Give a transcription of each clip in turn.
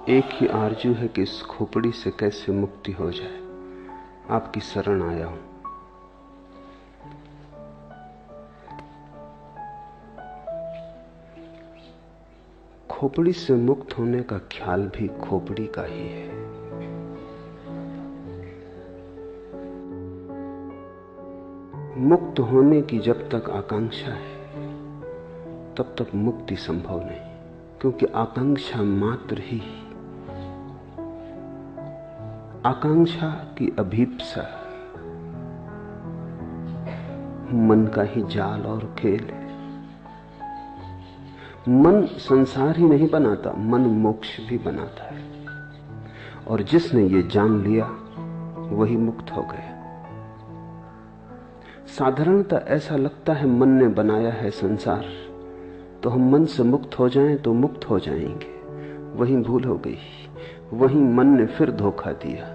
एक ही आरजू है कि इस खोपड़ी से कैसे मुक्ति हो जाए। आपकी शरण आया हूं। खोपड़ी से मुक्त होने का ख्याल भी खोपड़ी का ही है। मुक्त होने की जब तक आकांक्षा है तब तक मुक्ति संभव नहीं, क्योंकि आकांक्षा मात्र ही, आकांक्षा की अभीप्सा मन का ही जाल और खेल है। मन संसार ही नहीं बनाता, मन मोक्ष भी बनाता है, और जिसने ये जान लिया वही मुक्त हो गया। साधारणतः ऐसा लगता है मन ने बनाया है संसार, तो हम मन से मुक्त हो जाएं तो मुक्त हो जाएंगे। वही भूल हो गई, वही मन ने फिर धोखा दिया,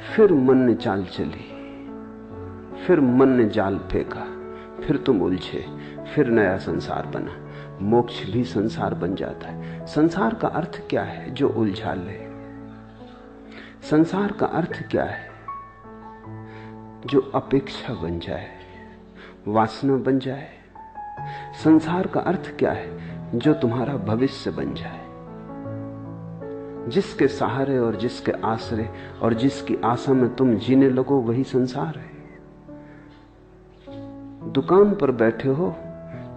फिर मन ने चाल चली, फिर मन ने जाल फेंका, फिर तुम उलझे, फिर नया संसार बना। मोक्ष भी संसार बन जाता है। संसार का अर्थ क्या है जो उलझा ले? संसार का अर्थ क्या है जो अपेक्षा बन जाए, वासना बन जाए? संसार का अर्थ क्या है जो तुम्हारा भविष्य बन जाए? जिसके सहारे और जिसके आसरे और जिसकी आशा में तुम जीने लगो वही संसार है। दुकान पर बैठे हो,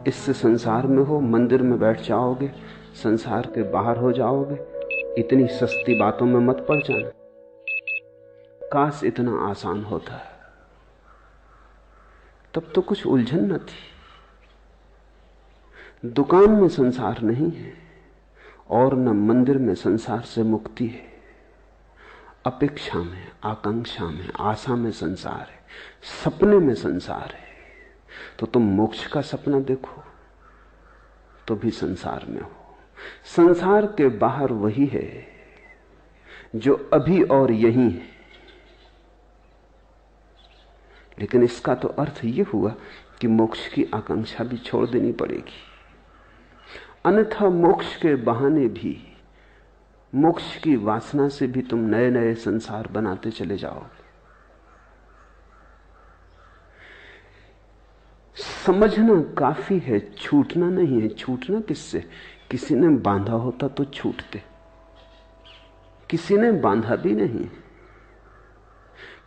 इससे संसार में हो, मंदिर में बैठ जाओगे, संसार के बाहर हो जाओगे। इतनी सस्ती बातों में मत पड़ जाना। काश इतना आसान होता, तब तो कुछ उलझन न थी। दुकान में संसार नहीं है और न मंदिर में संसार से मुक्ति है। अपेक्षा में, आकांक्षा में, आशा में संसार है, सपने में संसार है। तो तुम मोक्ष का सपना देखो तो भी संसार में हो। संसार के बाहर वही है जो अभी और यही है। लेकिन इसका तो अर्थ यह हुआ कि मोक्ष की आकांक्षा भी छोड़ देनी पड़ेगी, अन्यथा मोक्ष के बहाने भी, मोक्ष की वासना से भी तुम नए नए संसार बनाते चले जाओगे। समझना काफी है, छूटना नहीं है। छूटना किससे? किसी ने बांधा होता तो छूटते, किसी ने बांधा भी नहीं।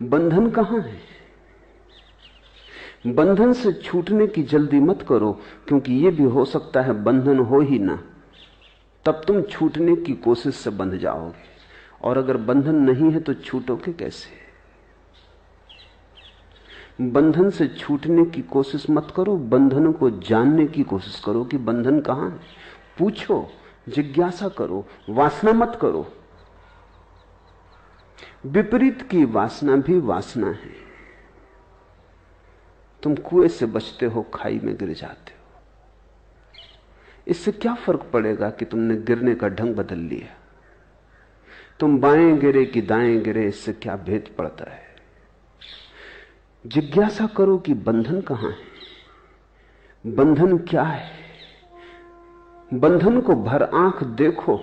बंधन कहां है? बंधन से छूटने की जल्दी मत करो, क्योंकि यह भी हो सकता है बंधन हो ही ना, तब तुम छूटने की कोशिश से बंध जाओगे। और अगर बंधन नहीं है तो छूटोगे कैसे? बंधन से छूटने की कोशिश मत करो, बंधन को जानने की कोशिश करो कि बंधन कहां है। पूछो, जिज्ञासा करो, वासना मत करो। विपरीत की वासना भी वासना है। तुम कुएं से बचते हो, खाई में गिर जाते हो। इससे क्या फर्क पड़ेगा कि तुमने गिरने का ढंग बदल लिया? तुम बाएं गिरे कि दाएं गिरे, इससे क्या भेद पड़ता है? जिज्ञासा करो कि बंधन कहां है, बंधन क्या है। बंधन को भर आंख देखो,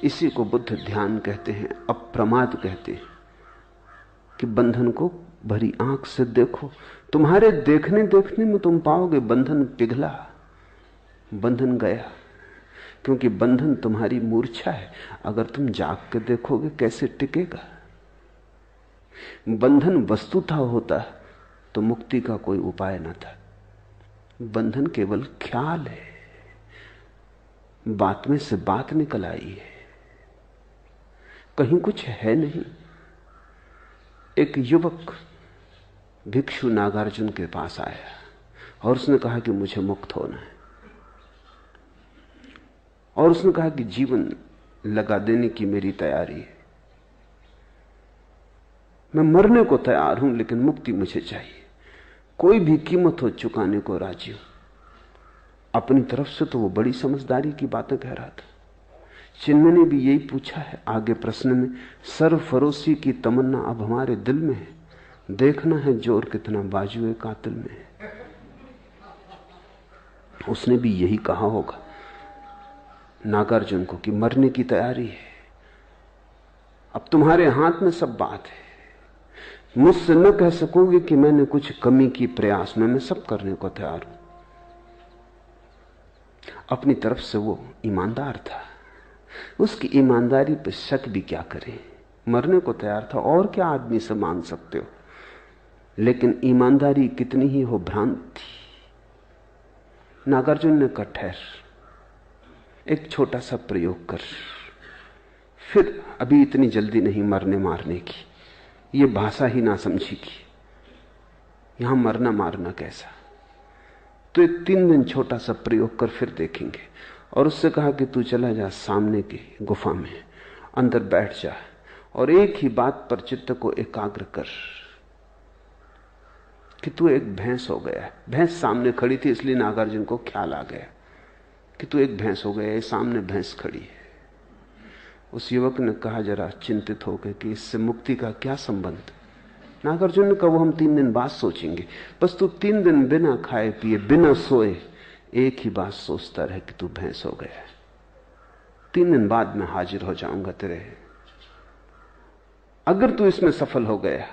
इसी को बुद्ध ध्यान कहते हैं, अप्रमाद कहते हैं कि बंधन को भरी आंख से देखो। तुम्हारे देखने देखने में तुम पाओगे बंधन पिघला, बंधन गया, क्योंकि बंधन तुम्हारी मूर्छा है। अगर तुम जाग के देखोगे कैसे टिकेगा? बंधन वस्तुतः होता तो मुक्ति का कोई उपाय न था। बंधन केवल ख्याल है, बात में से बात निकल आई है, कहीं कुछ है नहीं। एक युवक भिक्षु नागार्जुन के पास आया और उसने कहा कि मुझे मुक्त होना है, और उसने कहा कि जीवन लगा देने की मेरी तैयारी है, मैं मरने को तैयार हूं, लेकिन मुक्ति मुझे चाहिए, कोई भी कीमत हो चुकाने को राजी हूं। अपनी तरफ से तो वो बड़ी समझदारी की बातें कह रहा था। चिन्मय ने भी यही पूछा है आगे प्रश्न में, सरफरोशी की तमन्ना अब हमारे दिल में है, देखना है जोर कितना बाजुए कातिल में है। उसने भी यही कहा होगा। नागार्जुन को कि मरने की तैयारी है, अब तुम्हारे हाथ में सब बात है। मुझसे न कह सकोगे कि मैंने कुछ कमी की प्रयास में, मैं सब करने को तैयार हूं। अपनी तरफ से वो ईमानदार था, उसकी ईमानदारी पर शक भी क्या करें। मरने को तैयार था, और क्या आदमी से मांग सकते हो। लेकिन ईमानदारी कितनी ही हो भ्रांत थी। नागार्जुन ने कहा ठहर, एक छोटा सा प्रयोग कर, फिर अभी इतनी जल्दी नहीं मरने मारने की, ये भाषा ही ना समझेगी, यहां मरना मारना कैसा। तो एक 3 दिन छोटा सा प्रयोग कर, फिर देखेंगे। और उससे कहा कि तू चला जा सामने की गुफा में, अंदर बैठ जा और एक ही बात पर चित्त को एकाग्र कर कि तू एक भैंस हो गया है। भैंस सामने खड़ी थी, इसलिए नागार्जुन को ख्याल आ गया कि तू एक भैंस हो गया है, सामने भैंस खड़ी है। उस युवक ने कहा जरा चिंतित होकर कि इससे मुक्ति का क्या संबंध। नागार्जुन ने कहा वो हम 3 दिन बाद सोचेंगे, बस तू 3 दिन बिना खाए पिए बिना सोए एक ही बात सोचता रहे कि तू भैंस हो गया है। 3 दिन बाद मैं हाजिर हो जाऊंगा तेरे। अगर तू इसमें सफल हो गया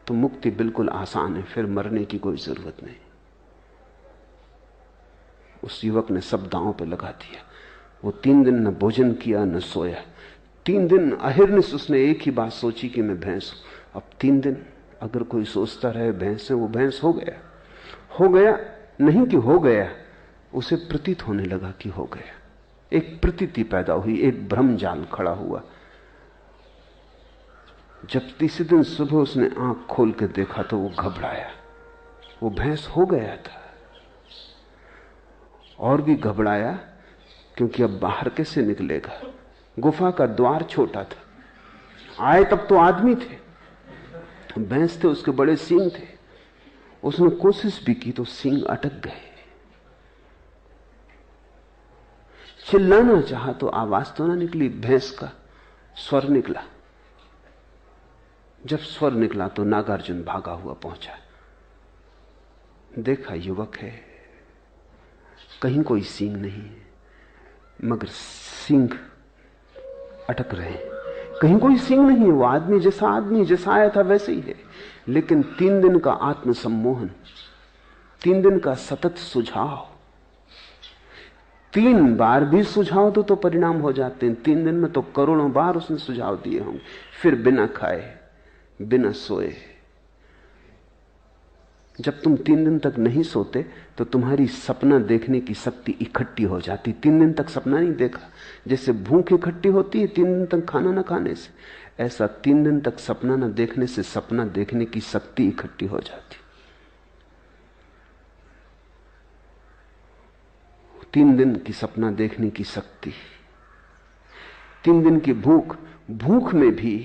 तो मुक्ति बिल्कुल आसान है, फिर मरने की कोई जरूरत नहीं। उस युवक ने सब दांव पे लगा दिया। वो 3 दिन न भोजन किया न सोया। 3 दिन अहिर्निश उसने एक ही बात सोची कि मैं भैंस हूं। अब 3 दिन अगर कोई सोचता रहे भैंस है, वो भैंस हो गया। हो गया नहीं कि हो गया, उसे प्रतीत होने लगा कि हो गया। एक प्रतीति पैदा हुई, एक भ्रम जाल खड़ा हुआ। जब तीसरे दिन सुबह उसने आंख खोल के देखा तो वो घबराया, वो भैंस हो गया था। और भी घबराया क्योंकि अब बाहर कैसे निकलेगा। गुफा का द्वार छोटा था, आए तब तो आदमी थे, भैंस थे, उसके बड़े सींग थे। उसने कोशिश भी की तो सींग अटक गए। चिल्लाना चाहा तो आवाज तो ना निकली, भैंस का स्वर निकला। जब स्वर निकला तो नागार्जुन भागा हुआ पहुंचा। देखा युवक है, कहीं कोई सींग नहीं है, मगर सींग अटक रहे हैं। कहीं कोई सींग नहीं है, वो आदमी जैसा आया था वैसे ही है। लेकिन 3 दिन का आत्मसम्मोहन, 3 दिन का सतत सुझाव, 3 बार भी सुझाव तो परिणाम हो जाते हैं। 3 दिन में तो करोड़ों बार उसने सुझाव दिए होंगे। फिर बिना खाए बिना सोए। जब तुम 3 दिन तक नहीं सोते तो तुम्हारी सपना देखने की शक्ति इकट्ठी हो जाती। 3 दिन तक सपना नहीं देखा, जैसे भूख इकट्ठी होती है 3 दिन तक खाना ना खाने से, ऐसा 3 दिन तक सपना ना देखने से सपना देखने की शक्ति इकट्ठी हो जाती। 3 दिन की सपना देखने की शक्ति, 3 दिन की भूख में भी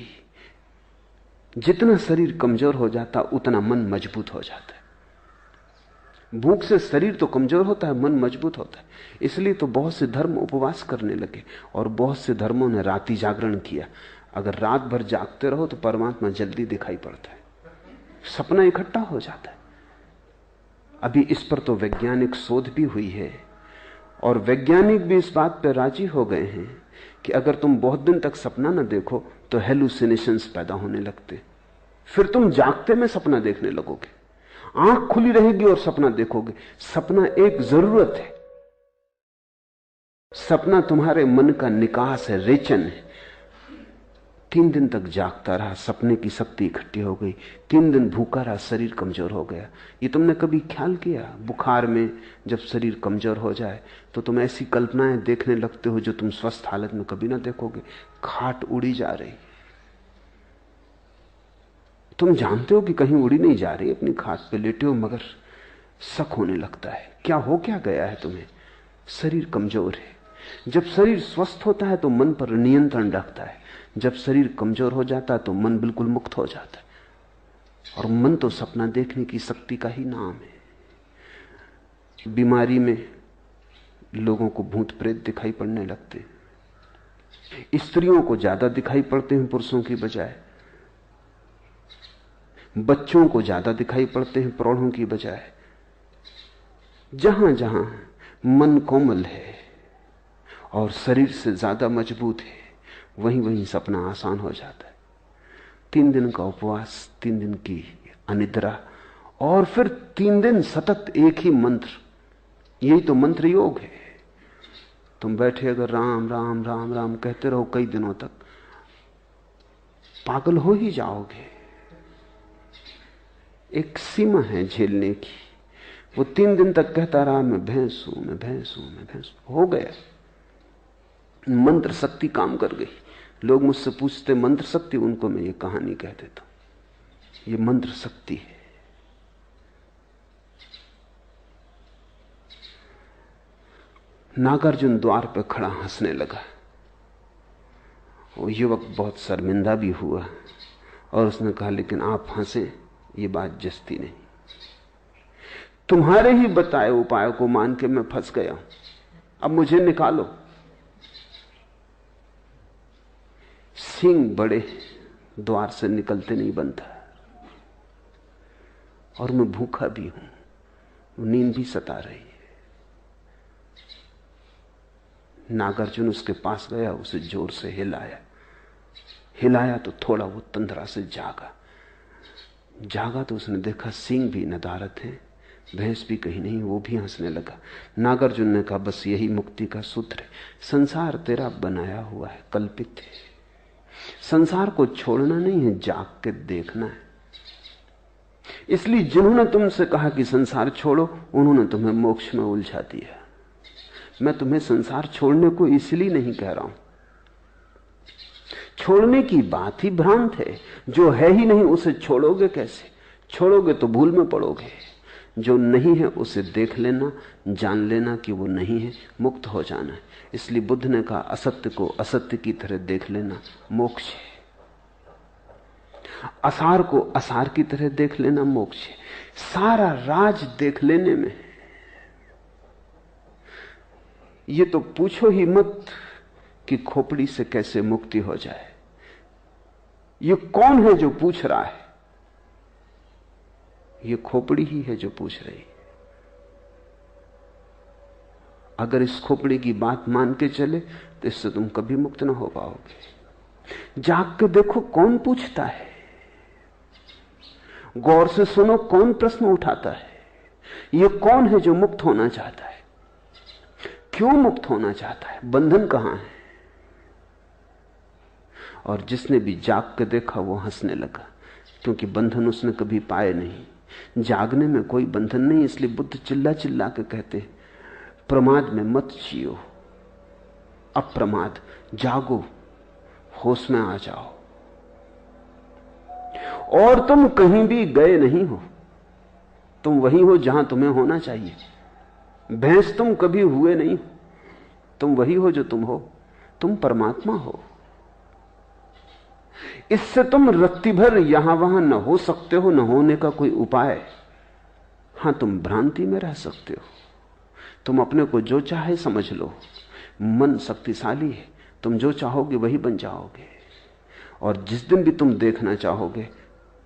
जितना शरीर कमजोर हो जाता उतना मन मजबूत हो जाता है। भूख से शरीर तो कमजोर होता है, मन मजबूत होता है। इसलिए तो बहुत से धर्म उपवास करने लगे और बहुत से धर्मों ने रात्रि जागरण किया। अगर रात भर जागते रहो तो परमात्मा जल्दी दिखाई पड़ता है, सपना इकट्ठा हो जाता है। अभी इस पर तो वैज्ञानिक शोध भी हुई है और वैज्ञानिक भी इस बात पर राजी हो गए हैं कि अगर तुम बहुत दिन तक सपना ना देखो तो हेलुसिनेशंस पैदा होने लगते, फिर तुम जागते में सपना देखने लगोगे, आंख खुली रहेगी और सपना देखोगे। सपना एक जरूरत है, सपना तुम्हारे मन का निकास है, रेचन है। 3 दिन तक जागता रहा, सपने की शक्ति इकट्ठी हो गई। 3 दिन भूखा रहा, शरीर कमजोर हो गया। ये तुमने कभी ख्याल किया, बुखार में जब शरीर कमजोर हो जाए तो तुम ऐसी कल्पनाएं देखने लगते हो जो तुम स्वस्थ हालत में कभी ना देखोगे। खाट उड़ी जा रही, तुम जानते हो कि कहीं उड़ी नहीं जा रही, अपनी खाट पे लेटे हो, मगर शक होने लगता है क्या गया है तुम्हें। शरीर कमजोर है। जब शरीर स्वस्थ होता है तो मन पर नियंत्रण रखता है, जब शरीर कमजोर हो जाता है तो मन बिल्कुल मुक्त हो जाता है। और मन तो सपना देखने की शक्ति का ही नाम है। बीमारी में लोगों को भूत प्रेत दिखाई पड़ने लगते हैं, स्त्रियों को ज्यादा दिखाई पड़ते हैं पुरुषों की बजाय, बच्चों को ज्यादा दिखाई पड़ते हैं प्रौढ़ों की बजाय। जहां जहां मन कोमल है और शरीर से ज्यादा मजबूत है, वहीं वहीं सपना आसान हो जाता है। 3 दिन का उपवास, 3 दिन की अनिद्रा, और फिर 3 दिन सतत एक ही मंत्र। यही तो मंत्र योग है। तुम बैठे अगर राम राम राम राम कहते रहो कई दिनों तक, पागल हो ही जाओगे। एक सीमा है झेलने की। वो 3 दिन तक कहता रहा, मैं भैंस हूं, मैं भैंस हूं, मैं भैंस हूं। हो गया, मंत्र शक्ति काम कर गई। लोग मुझसे पूछते मंत्र शक्ति, उनको मैं ये कहानी कह देता हूं, ये मंत्र शक्ति है। नागार्जुन द्वार पर खड़ा हंसने लगा। वो युवक बहुत शर्मिंदा भी हुआ और उसने कहा, लेकिन आप हंसे, ये बात जस्ती नहीं। तुम्हारे ही बताए उपाय को मान के मैं फंस गया हूं, अब मुझे निकालो। सींग बड़े, द्वार से निकलते नहीं बनता, और मैं भूखा भी हूं, नींद भी सता रही है। नागार्जुन उसके पास गया, उसे जोर से हिलाया तो थोड़ा वो तंद्रा से जागा तो उसने देखा सींग भी नदारत है, भैंस भी कहीं नहीं। वो भी हंसने लगा। नागार्जुन ने कहा, बस यही मुक्ति का सूत्र है। संसार तेरा बनाया हुआ है, कल्पित है। संसार को छोड़ना नहीं है, जाग के देखना है। इसलिए जिन्होंने तुमसे कहा कि संसार छोड़ो, उन्होंने तुम्हें मोक्ष में उलझा दिया। मैं तुम्हें संसार छोड़ने को इसलिए नहीं कह रहा हूं। छोड़ने की बात ही भ्रांत है। जो है ही नहीं उसे छोड़ोगे कैसे? छोड़ोगे तो भूल में पड़ोगे। जो नहीं है उसे देख लेना, जान लेना कि वो नहीं है, मुक्त हो जाना है। इसलिए बुद्ध ने कहा, असत्य को असत्य की तरह देख लेना मोक्ष है, असार को असार की तरह देख लेना मोक्ष है। सारा राज देख लेने में। ये तो पूछो ही मत कि खोपड़ी से कैसे मुक्ति हो जाए। ये कौन है जो पूछ रहा है? ये खोपड़ी ही है जो पूछ रही है। अगर इस खोपड़ी की बात मान के चले तो इससे तुम कभी मुक्त ना हो पाओगे। जाग के देखो कौन पूछता है, गौर से सुनो कौन प्रश्न उठाता है। ये कौन है जो मुक्त होना चाहता है? क्यों मुक्त होना चाहता है? बंधन कहां है? और जिसने भी जाग के देखा वो हंसने लगा, क्योंकि बंधन उसने कभी पाए नहीं। जागने में कोई बंधन नहीं। इसलिए बुद्ध चिल्ला चिल्ला के कहते, प्रमाद में मत जियो, अप्रमाद, जागो, होश में आ जाओ। और तुम कहीं भी गए नहीं हो, तुम वहीं हो जहां तुम्हें होना चाहिए। भैंस तुम कभी हुए नहीं, तुम वही हो जो तुम हो, तुम परमात्मा हो। इससे तुम रत्ती भर यहां वहां न हो सकते हो, न होने का कोई उपाय। हां, तुम भ्रांति में रह सकते हो, तुम अपने को जो चाहे समझ लो। मन शक्तिशाली है, तुम जो चाहोगे वही बन जाओगे। और जिस दिन भी तुम देखना चाहोगे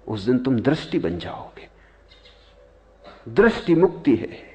उस दिन तुम दृष्टि बन जाओगे। दृष्टि मुक्ति है।